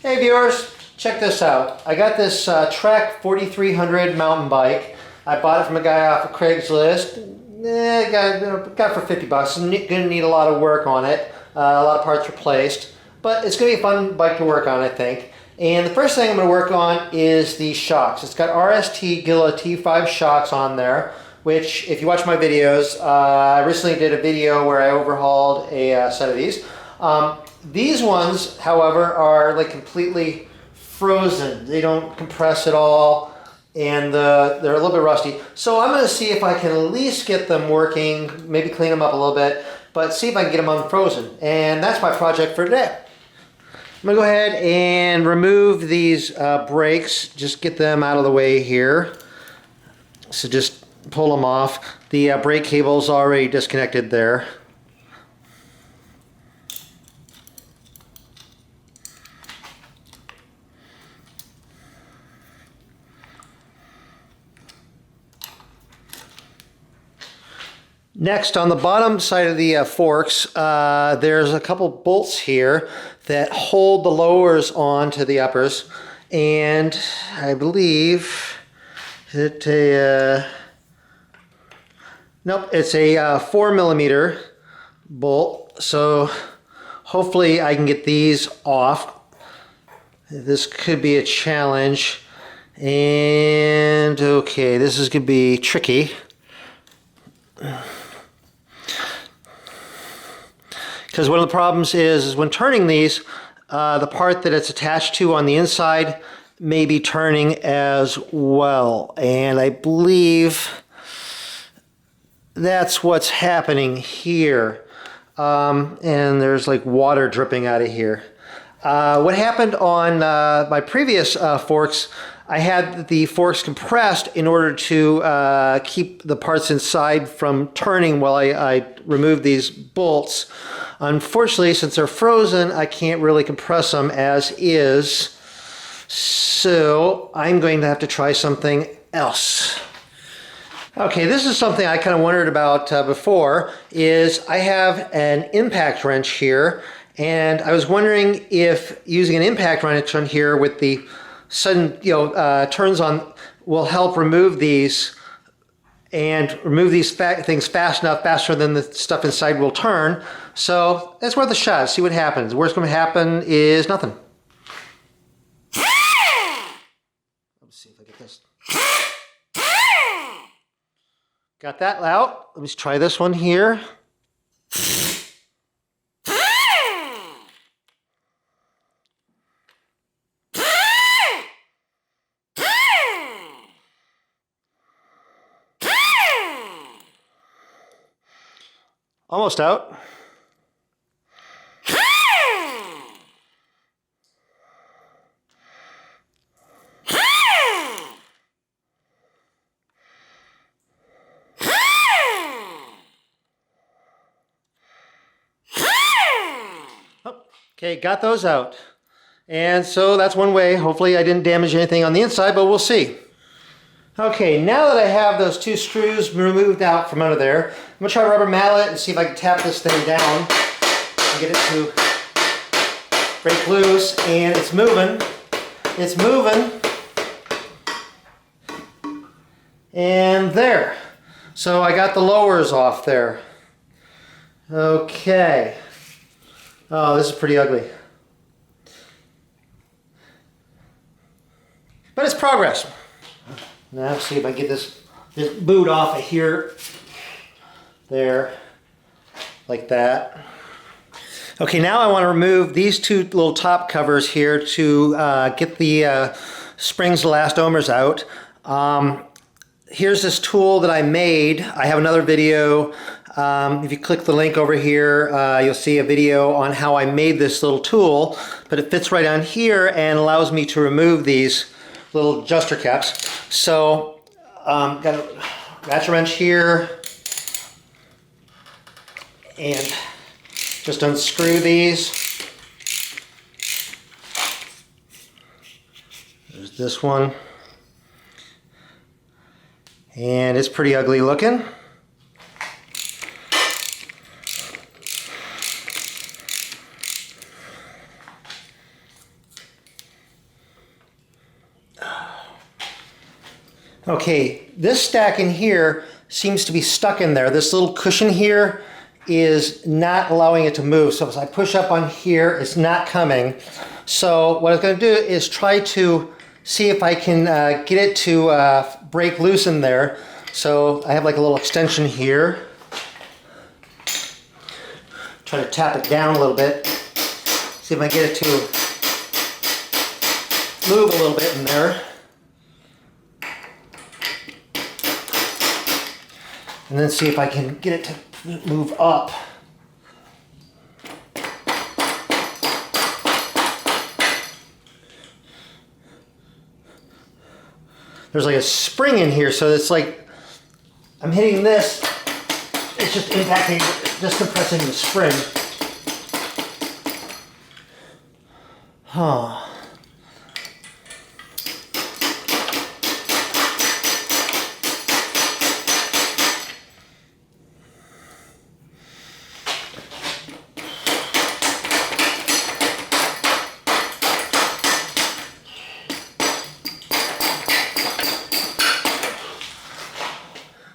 Hey viewers, check this out. I got this Trek 4300 mountain bike. I bought it from a guy off of Craigslist. Got it for 50 bucks. I'm gonna need a lot of work on it. A lot of parts replaced. But it's gonna be a fun bike to work on, I think. And the first thing I'm gonna work on is the shocks. It's got RST Gila T5 shocks on there, which if you watch my videos, I recently did a video where I overhauled a set of these. These ones, however, are like completely frozen. They don't compress at all, and they're a little bit rusty. So I'm going to see if I can at least get them working, maybe clean them up a little bit, but see if I can get them unfrozen. And that's my project for today. I'm going to go ahead and remove these brakes, just get them out of the way here. So just pull them off. The brake cable's already disconnected there. Next, on the bottom side of the forks, there's a couple bolts here that hold the lowers on to the uppers, and I believe it's a 4mm bolt, so hopefully I can get these off. This could be a challenge, and okay, this is going to be tricky. Because one of the problems is when turning these, the part that it's attached to on the inside may be turning as well. And I believe that's what's happening here. And there's like water dripping out of here. What happened on my previous forks, I had the forks compressed in order to keep the parts inside from turning while I removed these bolts. Unfortunately, since they're frozen, I can't really compress them as is. So I'm going to have to try something else. Okay, this is something I kind of wondered about before, is I have an impact wrench here, and I was wondering if using an impact wrench on here with the sudden turns on will help remove these and remove these things fast enough, faster than the stuff inside will turn. So that's worth a shot. See what happens. The worst going to happen is nothing. Let's see if I get this. Got that out. Let me try this one here. Almost out. Okay, got those out. And so that's one way. Hopefully I didn't damage anything on the inside, but we'll see. Okay, now that I have those two screws removed out from under there, I'm going to try to rubber mallet and see if I can tap this thing down and get it to break loose. And it's moving. It's moving. And there. So I got the lowers off there. Okay. Oh, this is pretty ugly. But it's progress. Now see if I can get this boot off of here. There. Like that. Okay, now I want to remove these two little top covers here to get the springs elastomers out. Here's this tool that I made. I have another video. If you click the link over here, you'll see a video on how I made this little tool, but it fits right on here and allows me to remove these little adjuster caps. So, got a ratchet wrench here, and just unscrew these. There's this one, and it's pretty ugly looking. Okay, this stack in here seems to be stuck in there. This little cushion here is not allowing it to move. So as I push up on here, it's not coming. So what I'm going to do is try to see if I can get it to break loose in there. So I have like a little extension here. Try to tap it down a little bit. See if I can get it to move a little bit in there. And then see if I can get it to move up. There's like a spring in here, so it's like I'm hitting this, it's just impacting, just compressing the spring. Huh.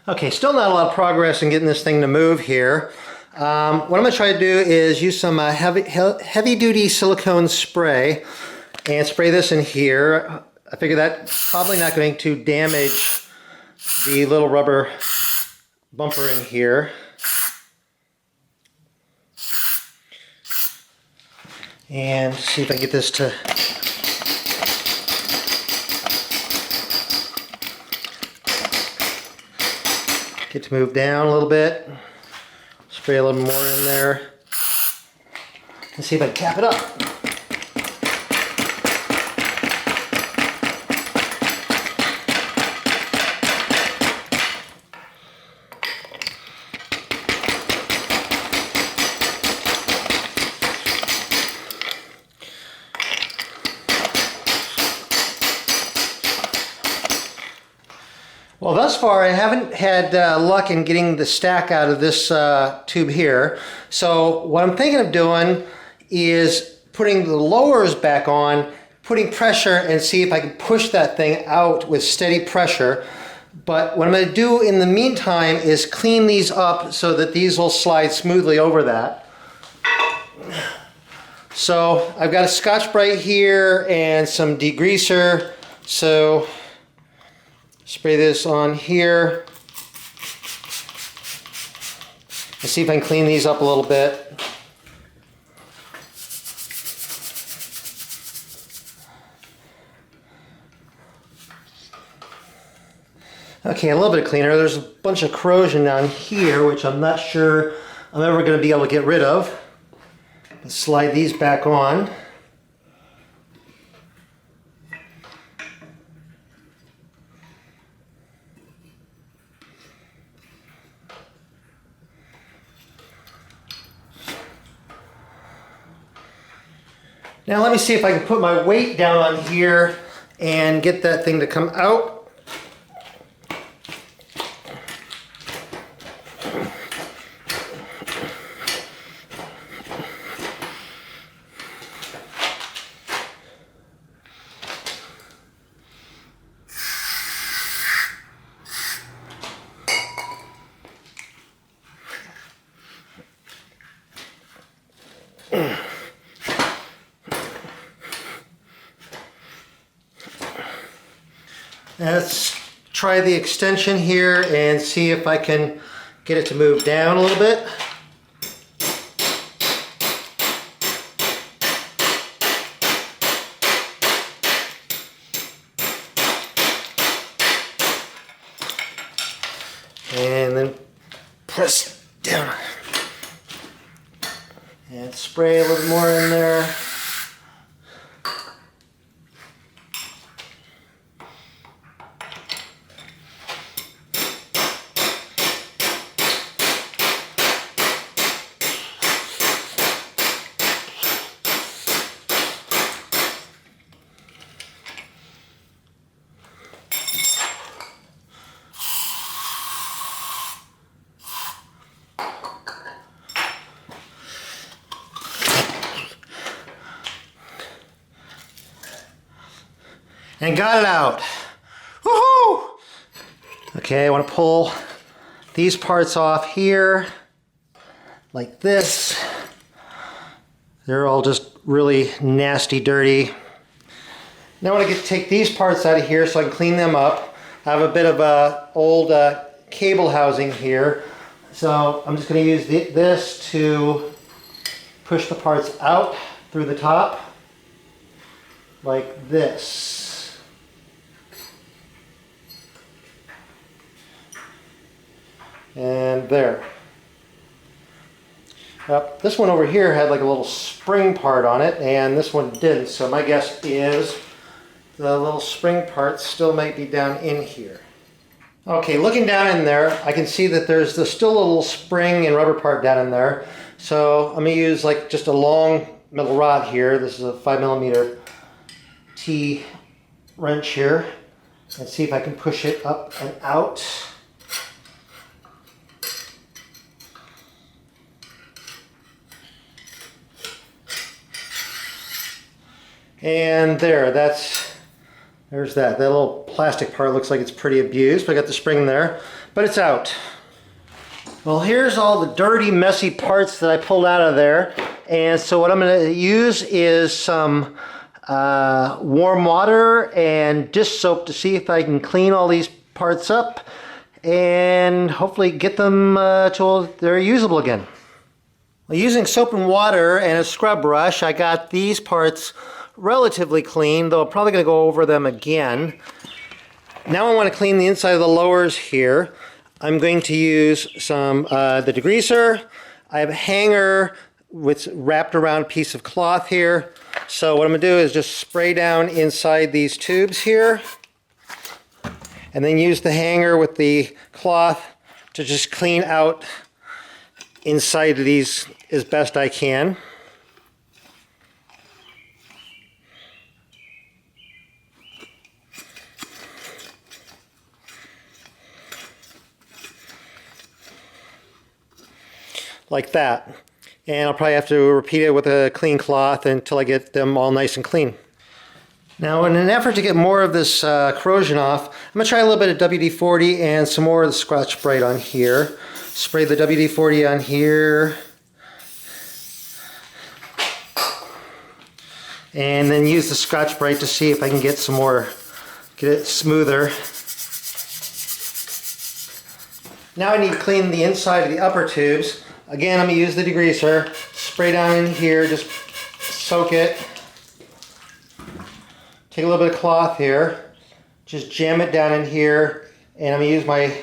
Okay, still not a lot of progress in getting this thing to move here. What I'm going to try to do is use some heavy-duty silicone spray and spray this in here. I figure that's probably not going to damage the little rubber bumper in here. And see if I can get this to move down a little bit. Spray a little more in there. And see if I can cap it up. Well, thus far I haven't had luck in getting the stack out of this tube here. So what I'm thinking of doing is putting the lowers back on, putting pressure, and see if I can push that thing out with steady pressure. But what I'm going to do in the meantime is clean these up so that these will slide smoothly over that. So I've got a Scotch-Brite here and some degreaser. So spray this on here. Let's see if I can clean these up a little bit. Okay, a little bit cleaner. There's a bunch of corrosion down here, which I'm not sure I'm ever going to be able to get rid of. Let's slide these back on. Now let me see if I can put my weight down on here and get that thing to come out. Let's try the extension here and see if I can get it to move down a little bit. And then press down. And spray a little more in there. And got it out. Woohoo! Okay, I want to pull these parts off here like this. They're all just really nasty, dirty. Now I want to take these parts out of here so I can clean them up. I have a bit of a old cable housing here, so I'm just going to use this to push the parts out through the top like this. And there. This one over here had like a little spring part on it, and this one didn't, so my guess is the little spring part still might be down in here. Okay, looking down in there, I can see that there's still a little spring and rubber part down in there. So I'm going to use like just a long metal rod here. This is a 5mm T wrench here, and see if I can push it up and out. And there's that. That little plastic part looks like it's pretty abused, but I got the spring there, but it's out. Well, here's all the dirty, messy parts that I pulled out of there. And so what I'm going to use is some warm water and dish soap to see if I can clean all these parts up and hopefully get them till they're usable again. Well, using soap and water and a scrub brush, I got these parts relatively clean, though I'm probably going to go over them again. Now I want to clean the inside of the lowers here. I'm going to use some the degreaser. I have a hanger with wrapped around a piece of cloth here. So what I'm going to do is just spray down inside these tubes here, and then use the hanger with the cloth to just clean out inside of these as best I can. Like that. And I'll probably have to repeat it with a clean cloth until I get them all nice and clean. Now, in an effort to get more of this corrosion off, I'm going to try a little bit of WD-40 and some more of the Scotch-Brite on here. Spray the WD-40 on here. And then use the Scotch-Brite to see if I can get some more, get it smoother. Now I need to clean the inside of the upper tubes. Again, I'm going to use the degreaser, spray down in here, just soak it. Take a little bit of cloth here, just jam it down in here, and I'm going to use my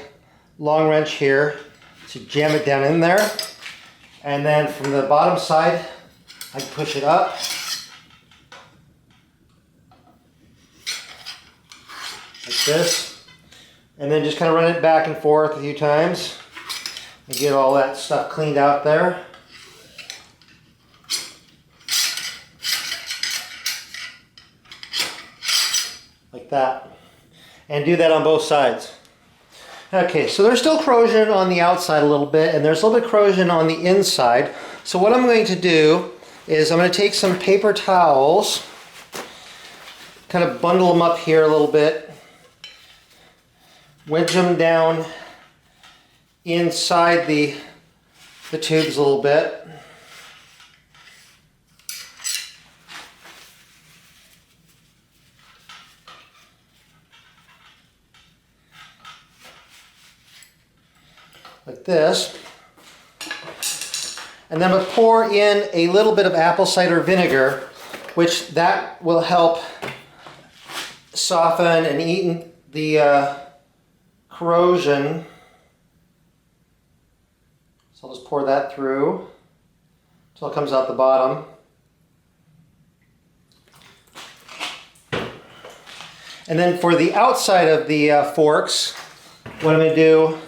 long wrench here to jam it down in there. And then from the bottom side, I can push it up. Like this. And then just kind of run it back and forth a few times. And get all that stuff cleaned out there. Like that. And do that on both sides. Okay, so there's still corrosion on the outside a little bit, and there's a little bit of corrosion on the inside. So what I'm going to do is I'm going to take some paper towels, kind of bundle them up here a little bit, wedge them down inside the tubes a little bit. Like this. And then we'll pour in a little bit of apple cider vinegar, which that will help soften and eat the corrosion. So I'll just pour that through until it comes out the bottom. And then for the outside of the forks, what I'm going to do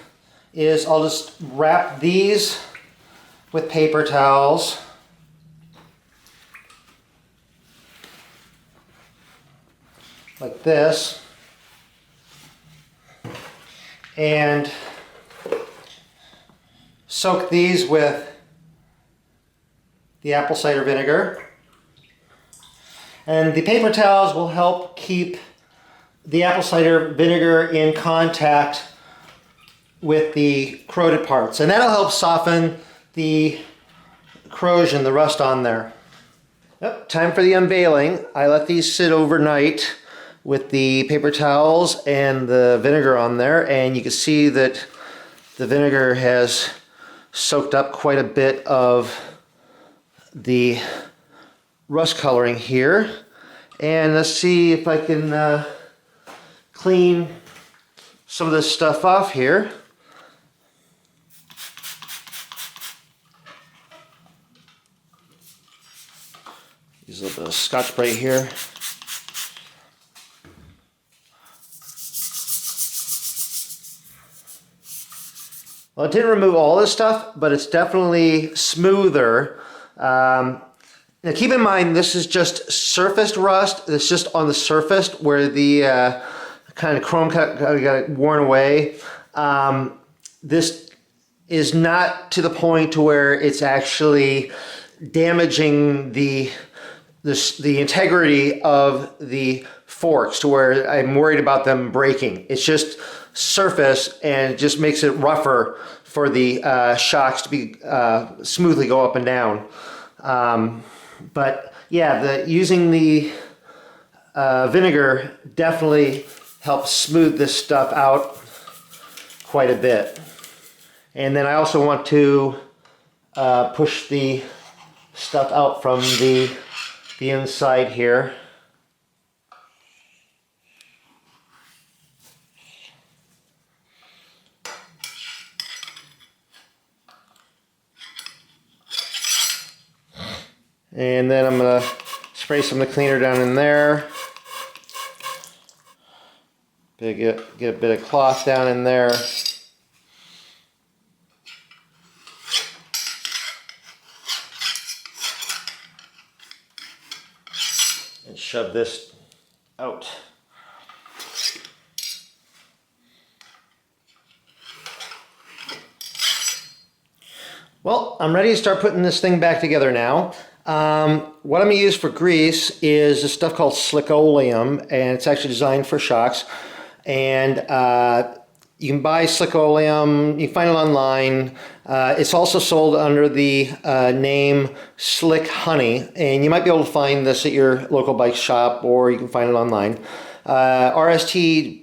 is I'll just wrap these with paper towels. Like this. And soak these with the apple cider vinegar. And the paper towels will help keep the apple cider vinegar in contact with the corroded parts, and that'll help soften the corrosion, the rust on there. Yep, time for the unveiling. I let these sit overnight with the paper towels and the vinegar on there, and you can see that the vinegar has soaked up quite a bit of the rust coloring here. And let's see if I can clean some of this stuff off here. Use a little bit of Scotch Brite here. Well, it didn't remove all this stuff, but it's definitely smoother. Now keep in mind, this is just surface rust. It's just on the surface where the kind of chrome got worn away. This is not to the point to where it's actually damaging the integrity of the forks to where I'm worried about them breaking. It's just surface, and it just makes it rougher for the shocks to be smoothly go up and down. But yeah, using the vinegar definitely helps smooth this stuff out quite a bit. And then I also want to push the stuff out from the inside here. And then I'm going to spray some of the cleaner down in there. Get a bit of cloth down in there. And shove this out. Well, I'm ready to start putting this thing back together now. What I'm going to use for grease is this stuff called Slickoleum, and it's actually designed for shocks. And you can buy Slickoleum, you can find it online. It's also sold under the name Slick Honey, and you might be able to find this at your local bike shop, or you can find it online. RST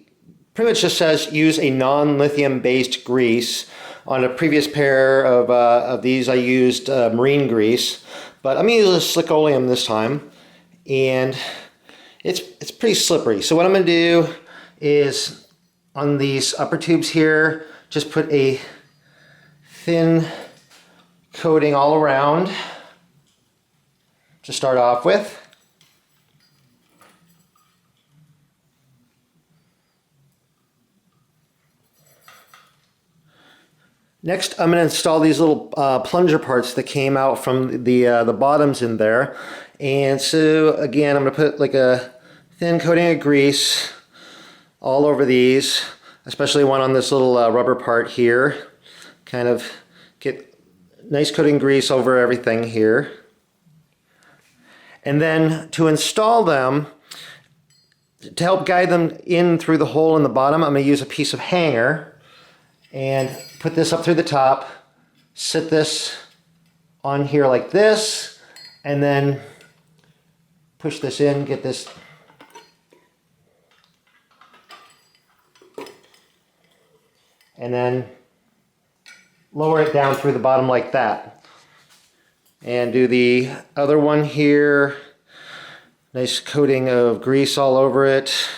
pretty much just says use a non-lithium based grease. On a previous pair of these I used marine grease, but I'm going to use a Slickoleum this time, and it's pretty slippery. So what I'm going to do is on these upper tubes here, just put a thin coating all around to start off with. Next, I'm going to install these little plunger parts that came out from the bottoms in there. And so again, I'm going to put like a thin coating of grease all over these, especially one on this little rubber part here. Kind of get nice coating grease over everything here. And then to install them, to help guide them in through the hole in the bottom, I'm going to use a piece of hanger and put this up through the top, sit this on here like this, and then push this in, get this and then lower it down through the bottom like that. And do the other one here, nice coating of grease all over it.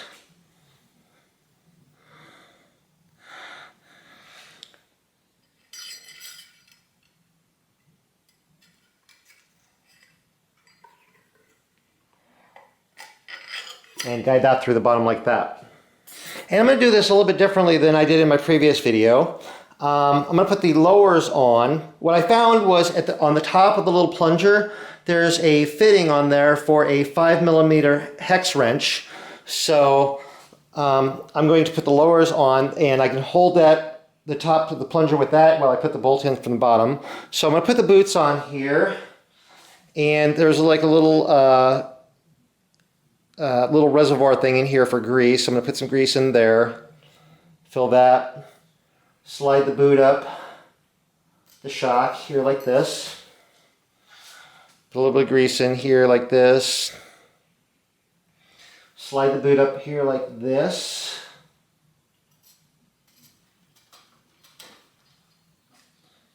And guide that through the bottom like that. And I'm going to do this a little bit differently than I did in my previous video. I'm going to put the lowers on. What I found was on the top of the little plunger, there's a fitting on there for a 5mm hex wrench. So I'm going to put the lowers on, and I can hold the top of the plunger with that while I put the bolt in from the bottom. So I'm going to put the boots on here, and there's like a little little reservoir thing in here for grease. I'm going to put some grease in there, fill that Slide the boot up the shock here like this. Put a little bit of grease in here like this. Slide the boot up here like this.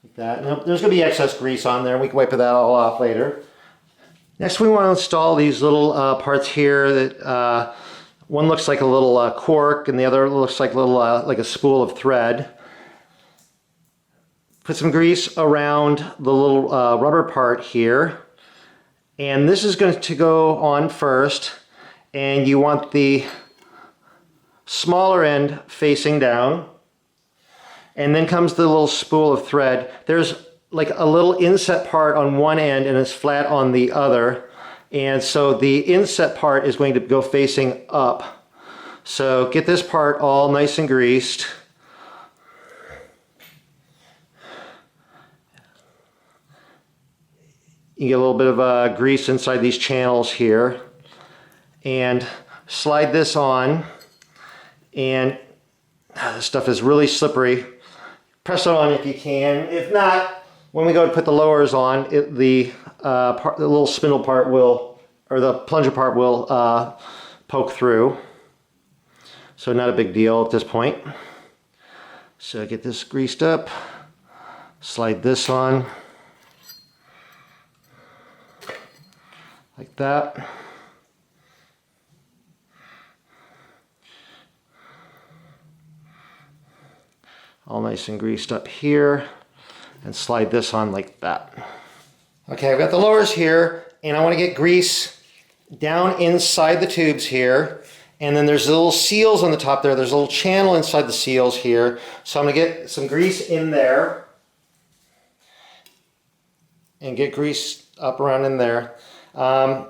Like that. Now, there's going to be excess grease on there. We can wipe that all off later. Next we want to install these little parts here that one looks like a little cork and the other looks like a little like a spool of thread. Put some grease around the little rubber part here, and this is going to go on first, and you want the smaller end facing down, and then comes the little spool of thread. There's like a little inset part on one end and it's flat on the other, and so the inset part is going to go facing up. So get this part all nice and greased. You get a little bit of grease inside these channels here, and slide this on, and this stuff is really slippery. Press it on if you can. If not, when we go to put the lowers on, the little spindle part will, or the plunger part will poke through. So not a big deal at this point. So get this greased up, slide this on, like that. All nice and greased up here, and slide this on like that. Okay, I've got the lowers here, and I want to get grease down inside the tubes here, and then there's little seals on the top there. There's a little channel inside the seals here, so I'm going to get some grease in there and get grease up around in there. I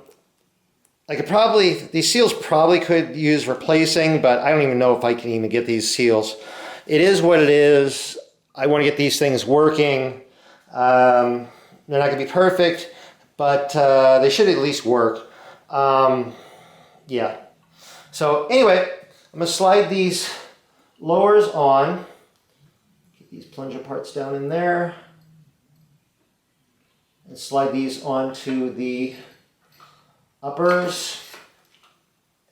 could probably, these seals probably could use replacing, but I don't even know if I can even get these seals. It is what it is. I want to get these things working. They're not going to be perfect, but they should at least work. Yeah. So anyway, I'm going to slide these lowers on. Get these plunger parts down in there. And slide these onto the uppers.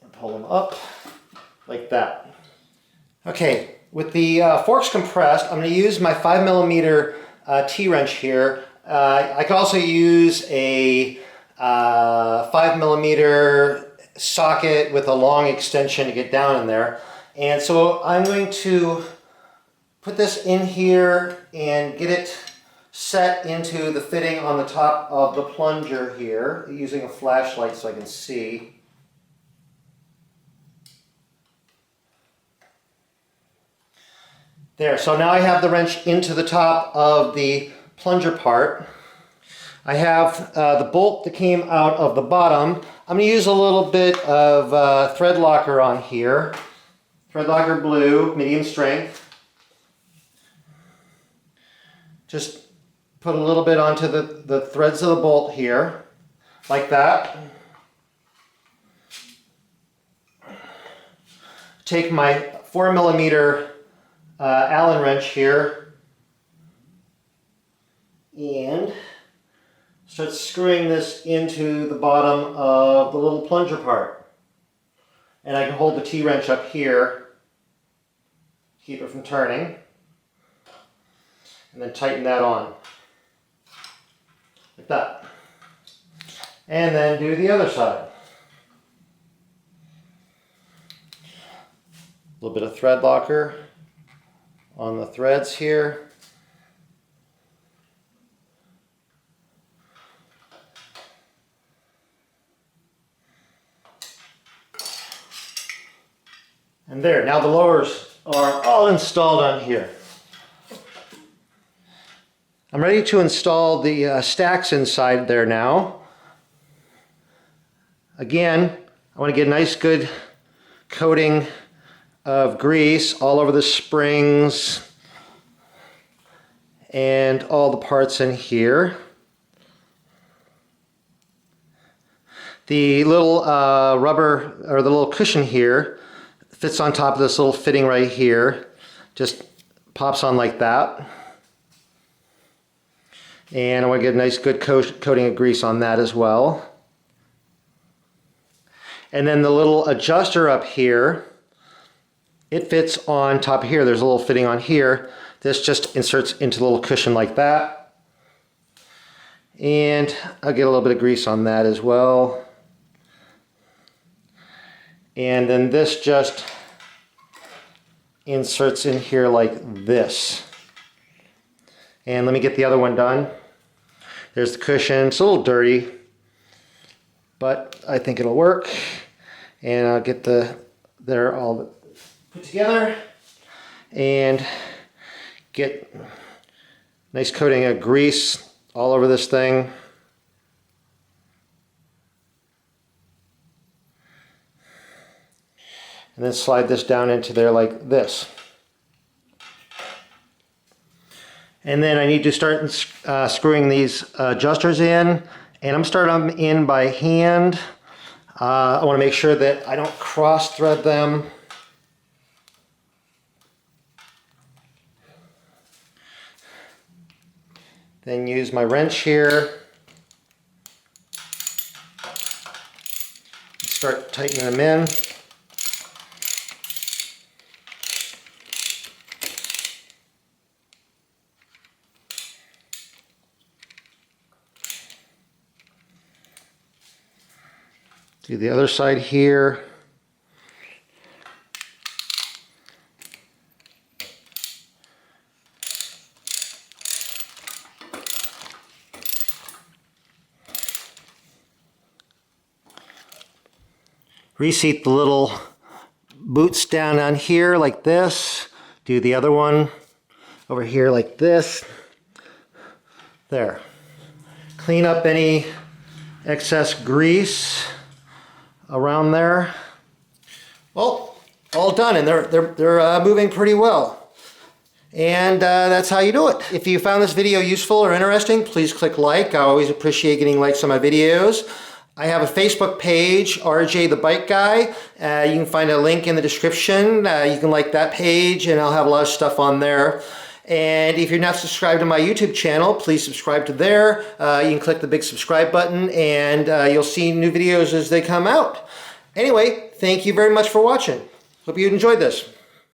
And pull them up like that. Okay. With the forks compressed, I'm going to use my 5mm T-wrench here. I could also use a 5mm socket with a long extension to get down in there. And so I'm going to put this in here and get it set into the fitting on the top of the plunger here, using a flashlight so I can see. There, so now I have the wrench into the top of the plunger part. I have the bolt that came out of the bottom. I'm going to use a little bit of thread locker on here. Thread locker blue, medium strength. Just put a little bit onto the threads of the bolt here, like that. Take my 4mm Allen wrench here and start screwing this into the bottom of the little plunger part. And I can hold the T-wrench up here, keep it from turning, and then tighten that on, like that. And then do the other side. A little bit of thread locker on the threads here. And there, now the lowers are all installed on here. I'm ready to install the stacks inside there now. Again, I want to get a nice good coating of grease all over the springs and all the parts in here. The little rubber, or the little cushion here, fits on top of this little fitting right here. Just pops on like that. And I want to get a nice good coating of grease on that as well. And then the little adjuster up here, it fits on top of here. There's a little fitting on here. This just inserts into the little cushion like that. And I'll get a little bit of grease on that as well. And then this just inserts in here like this. And let me get the other one done. There's the cushion. It's a little dirty, but I think it'll work. And I'll get they're all put together and get nice coating of grease all over this thing. And then slide this down into there like this. And then I need to start screwing these adjusters in, and I'm starting them in by hand. I want to make sure that I don't cross thread them. Then use my wrench here. Start tightening them in. Do the other side here. Reseat the little boots down on here like this. Do the other one over here like this. There. Clean up any excess grease around there. Well, all done, and they're moving pretty well. And that's how you do it. If you found this video useful or interesting, please click like. I always appreciate getting likes on my videos. I have a Facebook page, RJ the Bike Guy. You can find a link in the description. You can like that page, and I'll have a lot of stuff on there. And if you're not subscribed to my YouTube channel, please subscribe to there. You can click the big subscribe button, and you'll see new videos as they come out. Anyway, thank you very much for watching. Hope you enjoyed this.